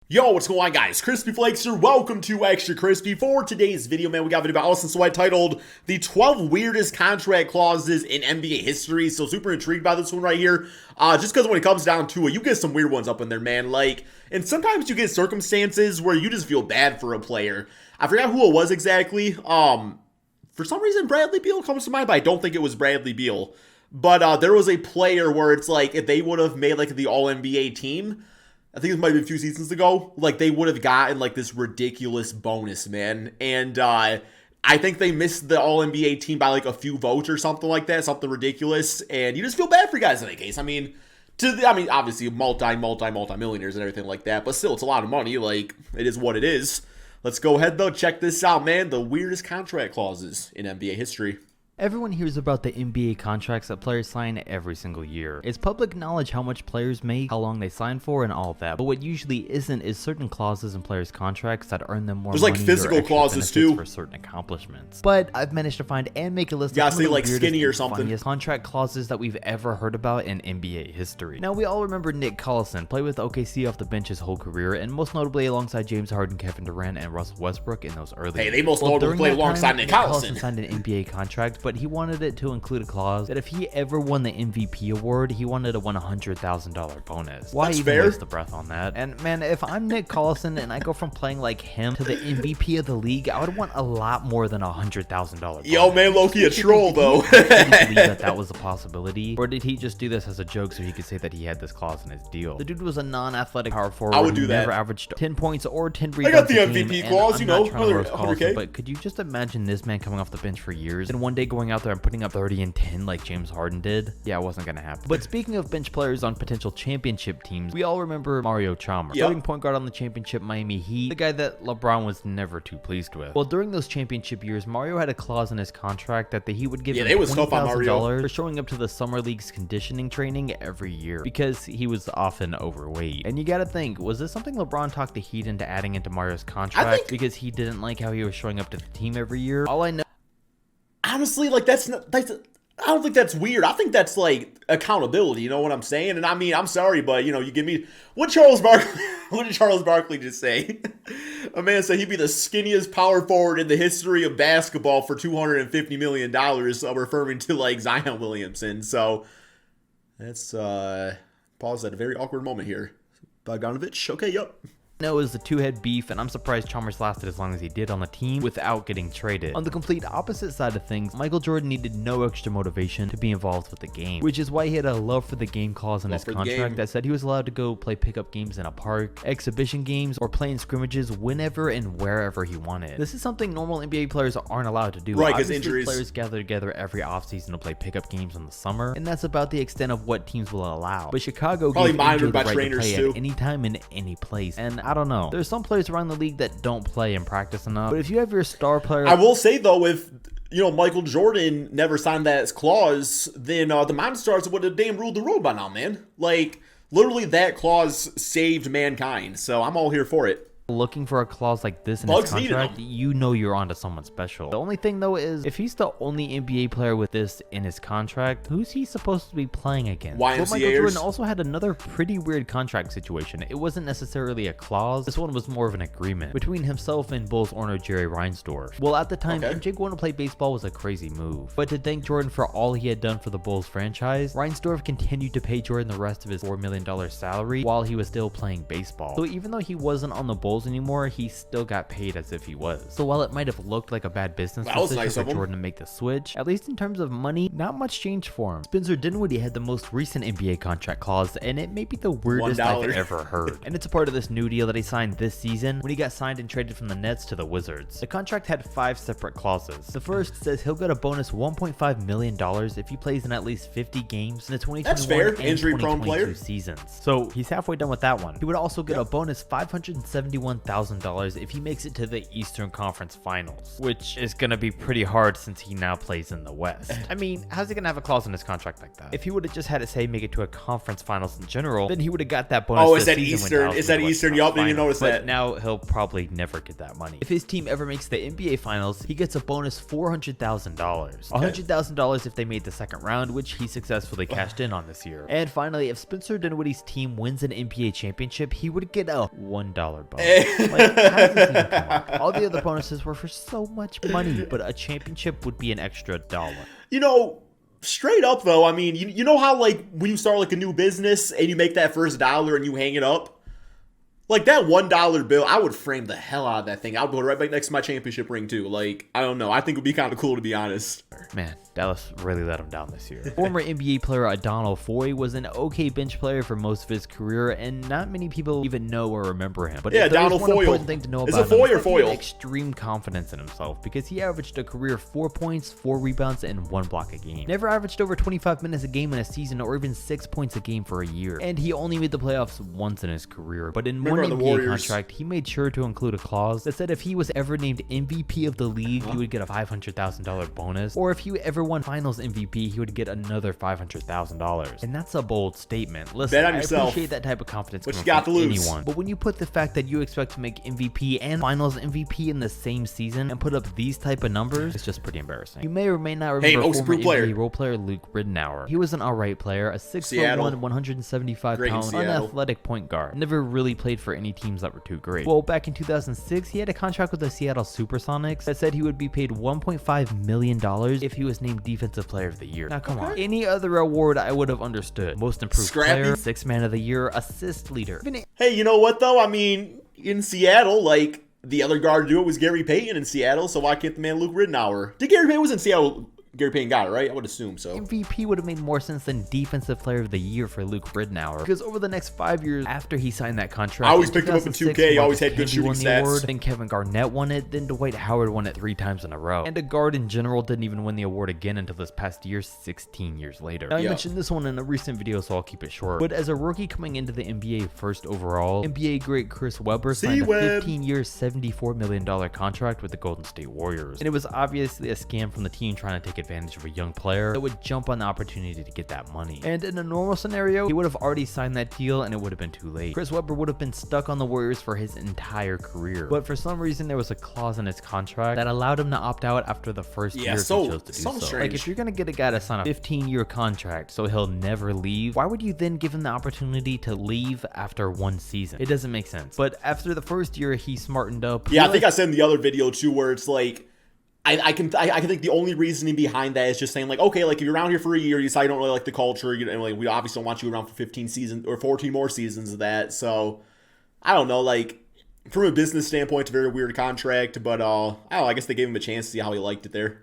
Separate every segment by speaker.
Speaker 1: Yo, what's going on, guys? Crispy Flakes here. Welcome to Extra Crispy. For today's video, man, we got a video about Allison, so I titled the 12 weirdest contract clauses in NBA history. So super intrigued by this one right here. Just because when it comes down to it, you get some weird ones up in there, man. And sometimes you get circumstances where you just feel bad for a player. I forgot who it was exactly. For some reason, Bradley Beal comes to mind, but I don't think it was Bradley Beal. But there was a player where it's like, if they would have made like the All-NBA team, I think it might have been a few seasons ago, like they would have gotten like this ridiculous bonus, man. And I think they missed the All-NBA team by like a few votes or something like that, something ridiculous. And you just feel bad for guys in that case. I mean, obviously multi-millionaires and everything like that, but still, it's a lot of money. Like, it is what it is. Let's go ahead though, check this out, man. The weirdest contract clauses in NBA history.
Speaker 2: Everyone hears about the NBA contracts that players sign every single year. It's public knowledge how much players make, how long they sign for, and all of that. But what usually isn't is certain clauses in players' contracts that earn them more money.
Speaker 1: There's like physical clauses too
Speaker 2: for certain accomplishments. But I've managed to find and make a list of
Speaker 1: say like skinny or something.
Speaker 2: Funniest contract clauses that we've ever heard about in NBA history. Now we all remember Nick Collison, played with OKC off the bench his whole career, and most notably alongside James Harden, Kevin Durant, and Russell Westbrook in those early years.
Speaker 1: They most notably played alongside Nick Collison.
Speaker 2: Signed an NBA contract, but he wanted it to include a clause that if he ever won the MVP award, he wanted to win a $100,000 bonus. Why
Speaker 1: That's
Speaker 2: even
Speaker 1: fair.
Speaker 2: waste the breath on that? And man, if I'm Nick Collison and I go from playing like him to the MVP of the league, I would want a lot more than a $100,000.
Speaker 1: Yo, man, low-key a troll though.
Speaker 2: Did he believe that was a possibility, or did he just do this as a joke so he could say that he had this clause in his deal? The dude was a non-athletic power forward.
Speaker 1: I would do that.
Speaker 2: Never averaged 10 points or 10 rebounds.
Speaker 1: I got the MVP clause, you know,
Speaker 2: 100K. But could you just imagine this man coming off the bench for years and one day going out there and putting up 30 and 10 like James Harden did? Yeah, it wasn't gonna happen. But speaking of bench players on potential championship teams, we all remember Mario Chalmers, starting point guard on the championship Miami Heat, the guy that LeBron was never too pleased with. Well, during those championship years, Mario had a clause in his contract that he would give him $20,000 for showing up to the summer league's conditioning training every year because he was often overweight. And you gotta think, was this something LeBron talked the Heat into adding into Mario's contract because he didn't like how he was showing up to the team every year? All I know,
Speaker 1: honestly, like I don't think that's weird. I think that's like accountability. You know what I'm saying? And I mean, I'm sorry, but you know, you give me what did Charles Barkley just say? A man said he'd be the skinniest power forward in the history of basketball for $250 million, referring to like Zion Williamson. So that's pause at a very awkward moment here. Bogdanovich, okay, yep.
Speaker 2: No, it was the two-head beef, and I'm surprised Chalmers lasted as long as he did on the team without getting traded. On the complete opposite side of things, Michael Jordan needed no extra motivation to be involved with the game, which is why he had a love for the game clause in his contract that said he was allowed to go play pickup games in a park, exhibition games, or play in scrimmages whenever and wherever he wanted. This is something normal NBA players aren't allowed to do.
Speaker 1: Right, because injuries.
Speaker 2: Players gather together every offseason to play pickup games in the summer, and that's about the extent of what teams will allow. But Chicago gave MJ the right to play at any time in any place, and I don't know. There's some players around the league that don't play and practice enough. But if you have your star player...
Speaker 1: I will say, though, if, you know, Michael Jordan never signed that clause, then the Mountain Stars would have damn ruled the road by now, man. Like, literally that clause saved mankind. So I'm all here for it.
Speaker 2: Looking for a clause like this in his contract, you know you're onto someone special. The only thing though is, if he's the only NBA player with this in his contract, who's he supposed to be playing against? Well, Michael Jordan also had another pretty weird contract situation. It wasn't necessarily a clause. This one was more of an agreement between himself and Bulls owner Jerry Reinsdorf. Well, at the time, MJ going to play baseball was a crazy move. But to thank Jordan for all he had done for the Bulls franchise, Reinsdorf continued to pay Jordan the rest of his $4 million salary while he was still playing baseball. So even though he wasn't on the Bulls anymore, he still got paid as if he was. So while it might have looked like a bad business decision for Jordan to make the switch, at least in terms of money, not much changed for him. Spencer Dinwiddie had the most recent NBA contract clause, and it may be the weirdest I've ever heard. And it's a part of this new deal that he signed this season when he got signed and traded from the Nets to the Wizards. The contract had 5 separate clauses. The first says he'll get a bonus $1.5 million if he plays in at least 50 games in the 2021 and 2022 seasons. So he's halfway done with that one. He would also get a bonus $571 $31,000 if he makes it to the Eastern Conference Finals, which is going to be pretty hard since he now plays in the West. I mean, how's he going to have a clause in his contract like that? If he would have just had to say make it to a conference finals in general, then he would have got that bonus.
Speaker 1: Oh, is that Eastern? Is that Eastern? Yup, didn't even notice that.
Speaker 2: But now he'll probably never get that money. If his team ever makes the NBA Finals, he gets a bonus $400,000. $100,000 if they made the second round, which he successfully cashed in on this year. And finally, if Spencer Dinwiddie's team wins an NBA championship, he would get a $1 bonus. Like, how does this even come up? All the other bonuses were for so much money, but a championship would be an extra $1.
Speaker 1: You know, straight up though, I mean, you know how like when you start like a new business and you make that first dollar and you hang it up? Like that $1 bill, I would frame the hell out of that thing. I would put it right back next to my championship ring too. Like, I don't know. I think it would be kind of cool to be honest.
Speaker 2: Man, Dallas really let him down this year. Former NBA player Adonal Foy was an okay bench player for most of his career, and not many people even know or remember him. But
Speaker 1: yeah, Adonal Foy.
Speaker 2: Important thing to know
Speaker 1: Is
Speaker 2: about
Speaker 1: it Foy
Speaker 2: him
Speaker 1: or Foyle?
Speaker 2: Extreme confidence in himself, because he averaged a career 4 points, 4 rebounds, and 1 block a game. Never averaged over 25 minutes a game in a season, or even 6 points a game for a year. And he only made the playoffs once in his career. But in one NBA contract, he made sure to include a clause that said if he was ever named MVP of the league, he would get a $500,000 bonus, or if he ever won Finals MVP, he would get another $500,000. And that's a bold statement. Listen, I appreciate that type of confidence coming from anyone, but when you put the fact that you expect to make MVP and Finals MVP in the same season and put up these type of numbers, it's just pretty embarrassing. You may or may not remember former NBA role player Luke Ridnour. He was an alright player, a 6'1", 175-pound, unathletic point guard. Never really played for any teams that were too great. Well, back in 2006, he had a contract with the Seattle Supersonics that said he would be paid $1.5 million if he was named Defensive Player of the Year. Now, come on. Any other award I would have understood. Most Improved Player, 6th Man of the Year, Assist Leader.
Speaker 1: Hey, you know what though? I mean, in Seattle, like, the other guard to do it was Gary Payton in Seattle, so why can't the man Luke Ridnour? Did Gary Payton was in Seattle? Gary Payton got it, right? I would assume so.
Speaker 2: MVP would have made more sense than Defensive Player of the Year for Luke Ridnour, because over the next 5 years after he signed that contract,
Speaker 1: I always picked him up in 2K. He always had good shooting stats.
Speaker 2: Award, then Kevin Garnett won it, then Dwight Howard won it 3 times in a row. And a guard in general didn't even win the award again until this past year, 16 years later. Now, I mentioned this one in a recent video, so I'll keep it short. But as a rookie coming into the NBA first overall, NBA great Chris Webber signed a 15-year, $74 million contract with the Golden State Warriors. And it was obviously a scam from the team trying to take advantage of a young player that would jump on the opportunity to get that money. And in a normal scenario, he would have already signed that deal and it would have been too late. Chris Webber would have been stuck on the Warriors for his entire career. But for some reason, there was a clause in his contract that allowed him to opt out after the first year if he chose to do so. Like, if you're gonna get a guy to sign a 15-year contract so he'll never leave, why would you then give him the opportunity to leave after 1 season? It doesn't make sense. But after the first year, he smartened up.
Speaker 1: Yeah, I think I said in the other video too, where it's like, I can think the only reasoning behind that is just saying like, okay, like if you're around here for a year, you decide you don't really like the culture, and like we obviously don't want you around for 15 seasons or 14 more seasons of that. So I don't know, like from a business standpoint, it's a very weird contract, but I don't know, I guess they gave him a chance to see how he liked it there.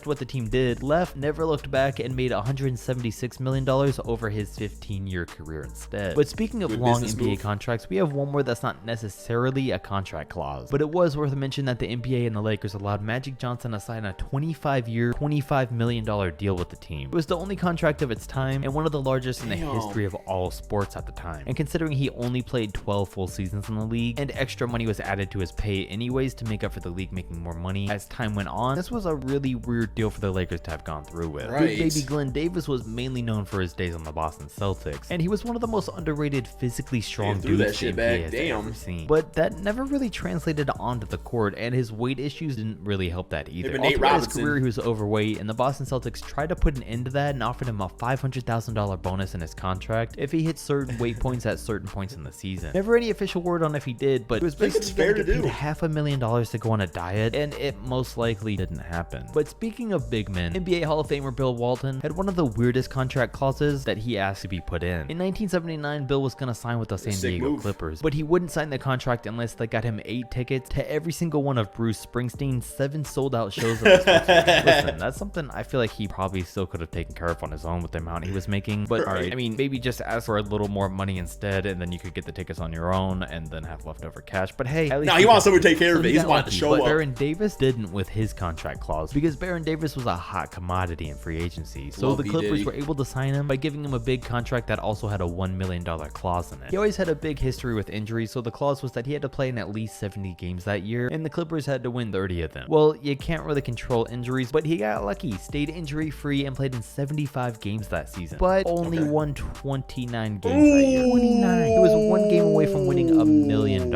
Speaker 2: What the team did, left, never looked back, and made $176 million over his 15-year career instead. But speaking of long NBA contracts, we have one more that's not necessarily a contract clause. But it was worth a mention that the NBA and the Lakers allowed Magic Johnson to sign a 25-year, $25 million deal with the team. It was the only contract of its time, and one of the largest in the history of all sports at the time. And considering he only played 12 full seasons in the league, and extra money was added to his pay anyways to make up for the league making more money as time went on, this was a really weird deal for the Lakers to have gone through with. Big baby Glenn Davis was mainly known for his days on the Boston Celtics, and he was one of the most underrated, physically strong dudes the NBA has ever seen. But that never really translated onto the court, and his weight issues didn't really help that either. All throughout his career, he was overweight, and the Boston Celtics tried to put an end to that and offered him a $500,000 bonus in his contract if he hit certain weight points at certain points in the season. Never any official word on if he did, but it was basically going to get paid $500,000 to go on a diet, and it most likely didn't happen. But speaking of big men, NBA Hall of Famer Bill Walton had one of the weirdest contract clauses that he asked to be put in. In 1979, Bill was going to sign with the San Diego Clippers, but he wouldn't sign the contract unless they got him 8 tickets to every single one of Bruce Springsteen's 7 sold-out shows at the Spurs. Listen, that's something I feel like he probably still could have taken care of on his own with the amount he was making, but alright, I mean, maybe just ask for a little more money instead, and then you could get the tickets on your own and then have leftover cash. But hey, at least
Speaker 1: he wants someone to take care of it. He's wanting to show up.
Speaker 2: Baron Davis didn't with his contract clause, because Baron Baron Davis was a hot commodity in free agency, so the Clippers were able to sign him by giving him a big contract that also had a $1 million clause in it. He always had a big history with injuries, so the clause was that he had to play in at least 70 games that year, and the Clippers had to win 30 of them. Well, you can't really control injuries, but he got lucky, stayed injury free, and played in 75 games that season, but only won 29 games that year. 29. He was one game away from winning $1 million,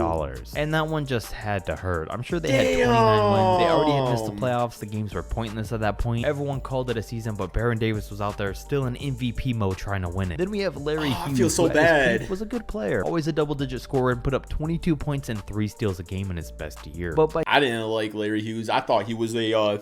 Speaker 2: and that one just had to hurt. I'm sure they had 29 wins. They already had missed the playoffs. The games were pointless at that point. Everyone called it a season, but Baron Davis was out there still in MVP mode trying to win it. Then we have Larry Hughes.
Speaker 1: I feel so bad.
Speaker 2: Was a good player, always a double-digit scorer, and put up 22 points and 3 steals a game in his best year. But
Speaker 1: I didn't like Larry Hughes. I thought he was a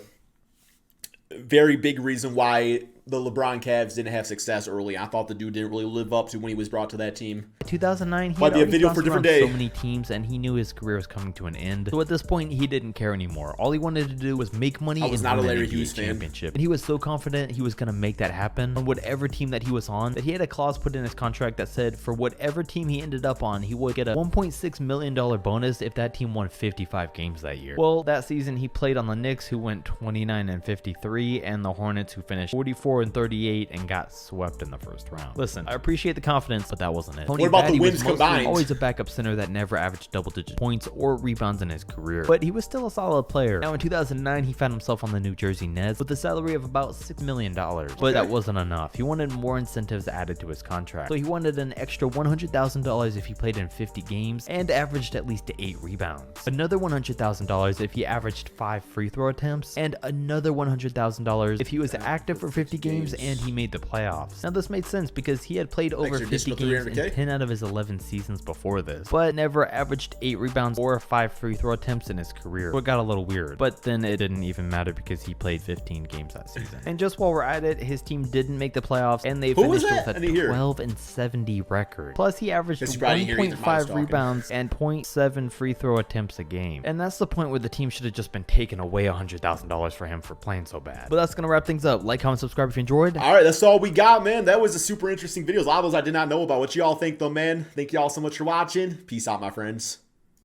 Speaker 1: very big reason why the LeBron Cavs didn't have success early. I thought the dude didn't really live up to when he was brought to that team.
Speaker 2: 2009, he
Speaker 1: might be a video for a different day.
Speaker 2: So many teams, and he knew his career was coming to an end. So at this point, he didn't care anymore. All he wanted to do was make money and win a Larry Hughes championship. And he was so confident he was going to make that happen on whatever team that he was on, that he had a clause put in his contract that said for whatever team he ended up on, he would get a $1.6 million bonus if that team won 55 games that year. Well, that season he played on the Knicks, who went 29-53, and the Hornets, who finished 44-38 and got swept in the first round. Listen, I appreciate the confidence, but that wasn't it.
Speaker 1: What about the wins combined?
Speaker 2: Always a backup center that never averaged double-digit points or rebounds in his career, but he was still a solid player. Now in 2009, he found himself on the New Jersey Nets with a salary of about $6 million, but that wasn't enough. He wanted more incentives added to his contract, so he wanted an extra $100,000 if he played in 50 games and averaged at least 8 rebounds, another $100,000 if he averaged 5 free throw attempts, and another $100,000 if he was active for 50 games and he made the playoffs. Now this made sense because he had played over 50 games in 10 out of his 11 seasons before this, but never averaged 8 rebounds or 5 free throw attempts in his career. So it got a little weird, but then it didn't even matter because he played 15 games that season. And just while we're at it, his team didn't make the playoffs and they finished with a 12-70 record. Plus he averaged 1.5 rebounds and 0.7 free throw attempts a game. And that's the point where the team should have just been taking away $100,000 for him for playing so bad. But that's gonna wrap things up. Like, comment, subscribe if you enjoyed.
Speaker 1: All right, that's all we got, man. That was a super interesting video. A lot of those I did not know about. What y'all think though, man? Thank y'all so much for watching. Peace out, my friends.